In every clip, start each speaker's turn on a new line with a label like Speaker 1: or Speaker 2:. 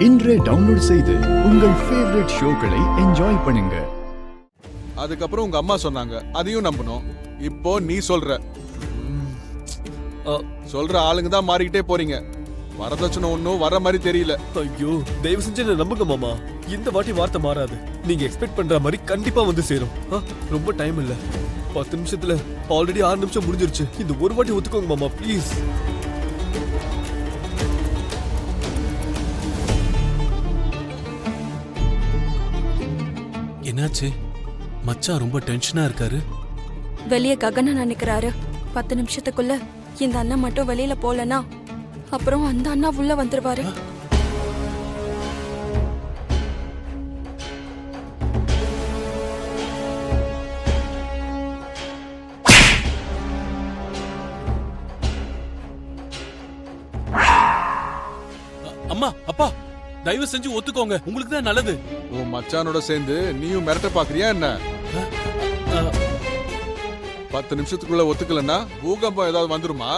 Speaker 1: இன்றே டவுன்லோட் செய்து உங்கள் ஃபேவரட் ஷோக்களை என்ஜாய் பண்ணுங்க.
Speaker 2: அதுக்கப்புறம் உங்க அம்மா சொன்னாங்க, அதையும் நம்பணும். இப்போ நீ சொல்ற ஆளுங்க தான் மாறிக்கிட்டே போறீங்க. வரதட்சணை ஒன்னும் வர மாதிரி தெரியல.
Speaker 3: ஐயோ, தயவு செஞ்சு என்ன நம்புங்க மாமா. இந்த வாட்டி வார்த்தை மாறாது. நீங்க எக்ஸ்பெக்ட் பண்ற மாதிரி கண்டிப்பா வந்து சேரும். ரொம்ப டைம் இல்ல, 10 நிமிஷத்துல ஆல்ரெடி 6 நிமிஷம் முடிஞ்சிருச்சு. இந்த ஒரு வாட்டி ஒத்துக்கோங்க மாமா, ப்ளீஸ்.
Speaker 4: என்னாச்சு? மச்சான் ரொம்ப டென்ஷனா இருக்காரு.
Speaker 5: வெளியே ககன நினைக்கிறாரு. 10 நிமிஷத்துக்குள்ள இந்த அண்ணன் மட்டும் வெளியில போலனா அப்புறம் அந்த அண்ணா உள்ள வந்துருவாரு.
Speaker 4: அம்மா, அப்பா, தயவு செஞ்சு ஒத்துக்கோங்க, உங்களுக்கு தான் நல்லது.
Speaker 2: உன் மச்சானோட சேர்ந்து நீயும் மிரட்ட பாக்குறியா என்ன? 10 நிமிஷத்துக்குள்ள ஒத்துக்கலன்னா பூகம்பம் ஏதாவது வந்துருமா?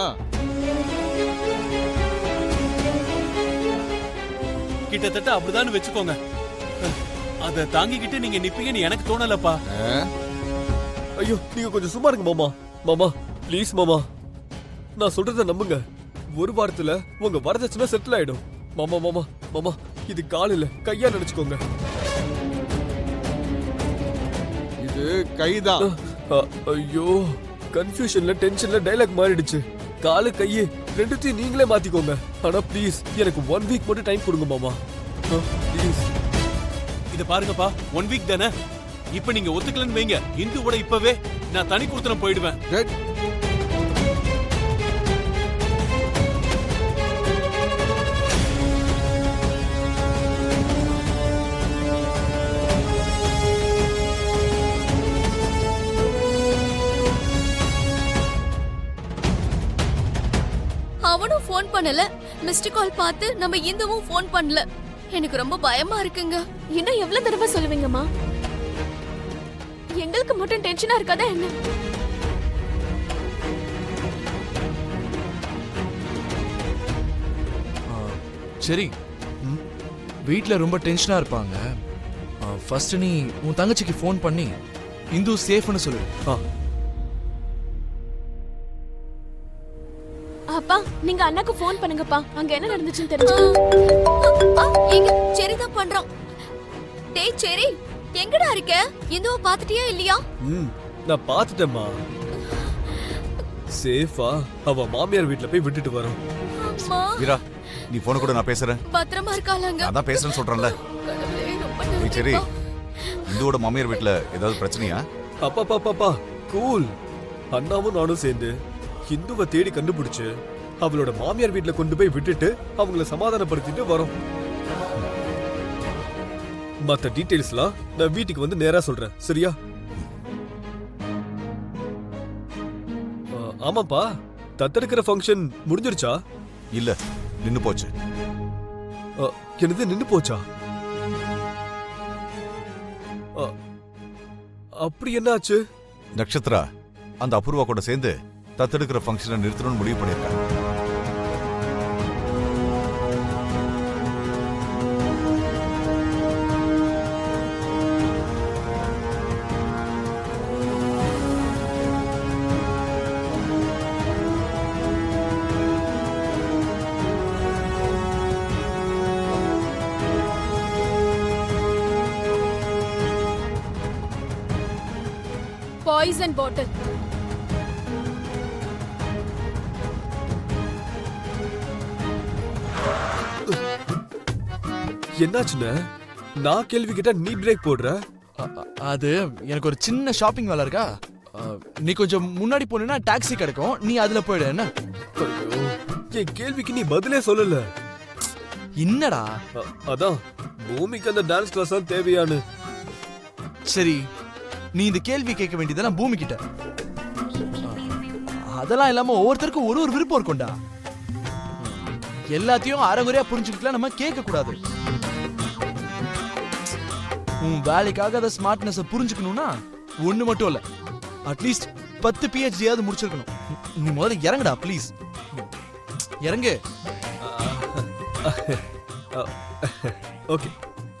Speaker 4: கிட்டத்தட்ட அப்படிதான் வச்சுக்கோங்க. அத தாங்கிக்கிட்டு நீங்க நிப்பீங்கன்னு எனக்கு தோணலப்பா.
Speaker 3: ஐயோ, நீங்க கொஞ்சம் சும்மா இருங்க மாமா. மாமா ப்ளீஸ் மாமா, நான் சொல்றத நம்புங்க. ஒரு வாரத்துல உங்க வரதட்சணை செட்டில் ஆயிடும். மாமா மாமா மாமா, இது காலையில கையா நினைச்சுக்கோங்க.
Speaker 2: இது கைதான்.
Speaker 3: ஐயோ, கன்ஃபியூஷன்ல டென்ஷன்ல டைலாக் மாறிடுச்சு. காலு கையே ரெண்டுத்தையும் நீங்களே மாத்திக்கோங்க. ஆனா ப்ளீஸ் எனக்கு 1 வீக் மட்டும் டைம் கொடுங்க மாமா, ப்ளீஸ்.
Speaker 4: இத பாருங்கப்பா, 1 வீக் தானே. இப்ப நீங்க ஒத்துக்கலன்னு வைங்க, இந்துவோட இப்பவே நான் தனி கொடுத்துறம் போயிடுவேன்.
Speaker 5: அவனும் போன் பண்ணல. மிஸ்டு கால் பார்த்து நம்ம இந்துவும் போன் பண்ணல. எனக்கு ரொம்ப பயமா இருக்குங்க.
Speaker 6: இன்னும் எவ்வளவு தடவை சொல்லுவீங்கம்மா? எங்களுக்கு மட்டும் டென்ஷனா இருக்காதா என்ன?
Speaker 7: சரி, வீட்ல ரொம்ப டென்ஷனா இருப்பாங்க. ஃபர்ஸ்ட் நீ உன் தங்கச்சிக்கு ஃபோன் பண்ணி இந்து சேஃப்னு சொல்லு.
Speaker 6: அப்பா, நீங்க அண்ணாக்கு ஃபோன் பண்ணுங்கப்பா, அங்க என்ன நடந்துச்சுன்னு தெரிஞ்சு.
Speaker 5: எங்க சரிதான் பண்றோம். டேய் சரி, எங்கடா இருக்க? இந்துவை பாத்துட்டியா இல்லையா?
Speaker 3: நான் பாத்துட்டேம்மா. சேஃபா அவ மாமியார் வீட்ல போய் விட்டுட்டு வரோம்.
Speaker 5: அம்மா,
Speaker 8: வீரா, நீ போன கூட நான் பேசுறேன்.
Speaker 5: பத்திரமா இருக்காளாங்க.
Speaker 8: அதான் பேசுறேன்னு சொல்றேன்ல. சரி, இந்துவோட மாமியார் வீட்ல ஏதாவது பிரச்சனையா?
Speaker 3: அப்பா பாப்பா கூல். அண்ணாவும் நானும் சேர்ந்து இந்துவை தேடி கண்டுபிடிச்சு அவளோட மாமியார் வீட்ல கொண்டு போய் விட்டுட்டு அவங்கள சமாதானப்படுத்திட்டு வரோம். மத்த டீடைல்ஸ்லாம் நான் வீட்டுக்கு வந்து நேரா சொல்றேன், சரியா? ஆமாப்பா, தத்தெடுக்கிற ஃபங்க்ஷன் முடிஞ்சிருச்சா?
Speaker 8: இல்ல, நின்னு போச்சு.
Speaker 3: என்னது நின்னு போச்சா? அப்படி என்ன ஆச்சு?
Speaker 8: நட்சத்திரா அந்த அபூர்வா கூட சேர்ந்து தத்தெடுக்கிற ஃபங்க்ஷனை நிறுத்தணும்னு முடிவு பண்ணிருக்காங்க.
Speaker 6: பாய்சன் பாட்டில்.
Speaker 3: என்னாச்சுன்னு நான் கேள்வி கேட்டா நீ பிரேக் போடுற.
Speaker 7: அது எனக்கு ஒரு சின்ன ஷாப்பிங் வேலை இருக்கா. நீ கொஞ்சம் முன்னாடி போனா டாக்ஸி கிடைக்கும், நீ அதுல போயிடு. என்ன?
Speaker 3: என் கேள்விக்கு நீ பதிலே சொல்லல.
Speaker 7: என்னடா?
Speaker 3: அதான் பூமிக்கு அந்த டான்ஸ் கிளாஸ் தான் தேவையானு.
Speaker 7: சரி, நீ இந்த கேள்வி கேட்க வேண்டியதெல்லாம் பூமி கிட்ட. அதெல்லாம் இல்லாம ஒவ்வொருத்தருக்கும் ஒரு ஒரு விருப்பம் இருக்கும்டா. எல்லாத்தையும் அரைகுறையா புரிஞ்சுக்கிட்டலாம் நம்ம கேட்க கூடாது. உன் வேலைக்காக அந்த ஸ்மார்ட்னஸ் புரிஞ்சுக்கணும்னா ஒண்ணு மட்டும் இல்ல, அட்லீஸ்ட் 10 PhD ஆவது முடிச்சிருக்கணும். நீ முதல்ல இறங்குடா ப்ளீஸ், இறங்கு.
Speaker 3: Okay,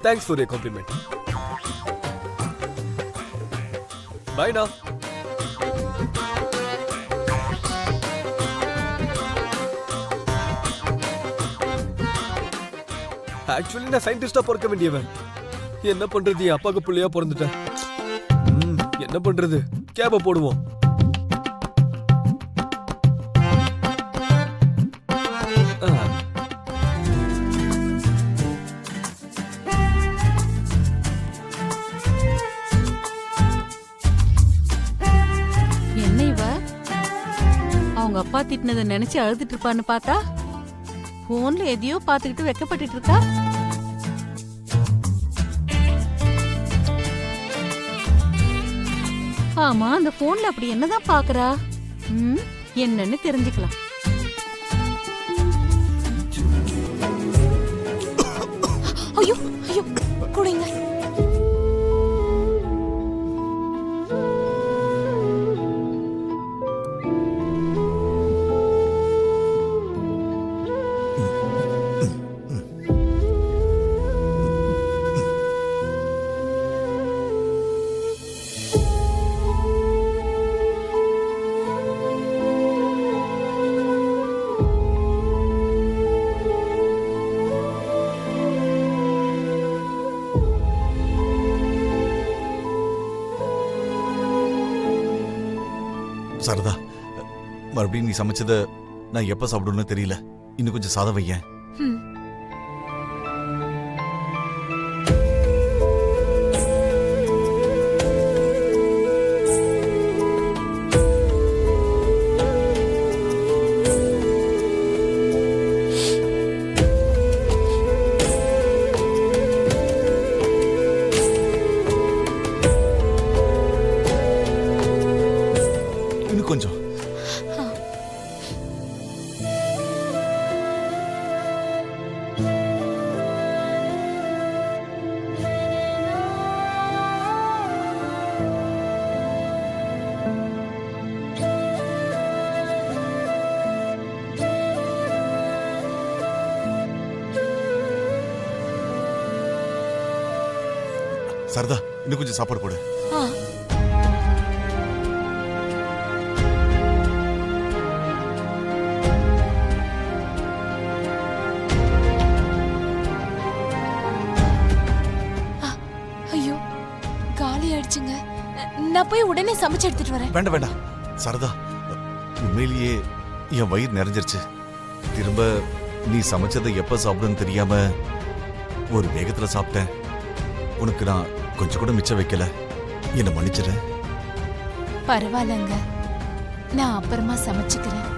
Speaker 3: thanks for your compliment. பாய்ண்ணா. ஆக்சுவலி நான் சயின்டிஸ்டா பிறக்க வேண்டியவன். என்ன பண்றது, என் அப்பாவுக்கு பிள்ளையா பிறந்துட்டேன். என்ன பண்றது, கேப போடுவோம்.
Speaker 9: என்ன இவ அவங்க அப்பா திட்டினதை நினைச்சு அழுதுட்டு இருப்பான்னு பார்த்தா போன்ல எதையோ பாத்துக்கிட்டு வெக்கப்பட்டுட்டு இருக்கா. ஆமா, அந்த போன்ல அப்படி என்னதான் பாக்குறா? என்னன்னு தெரிஞ்சுக்கலாம்.
Speaker 6: ஐயோ ஐயோ குடிங்க.
Speaker 8: சரதா, மறுபடியும் நீ சமைச்சத நான் எப்ப சாப்பிடுன்னு தெரியல. இன்னும் கொஞ்சம் சாதம் வையேன். இன்னும் கொஞ்சம். சரதா, இன்னும் கொஞ்சம் சாப்பாடு போடு.
Speaker 6: ஐயோ காலி ஆயிடுச்சுங்க. நான் போய் உடனே சமைச்சு எடுத்துட்டு வரேன்.
Speaker 8: வேண்டாம் வேண்டாம் சரதா, உண்மையிலேயே என் வயிறு நிறைஞ்சிருச்சு. திரும்ப நீ சமைச்சதை எப்ப சாப்பிடுன்னு தெரியாம ஒரு வேகத்துல சாப்பிட்டேன். உனக்கு நான் கொஞ்சம் கூட மிச்சம் வைக்கல, என்ன மன்னிச்சிடு.
Speaker 6: பரவாயில்லங்க, நான் அப்புறமா சமைச்சுக்கிறேன்.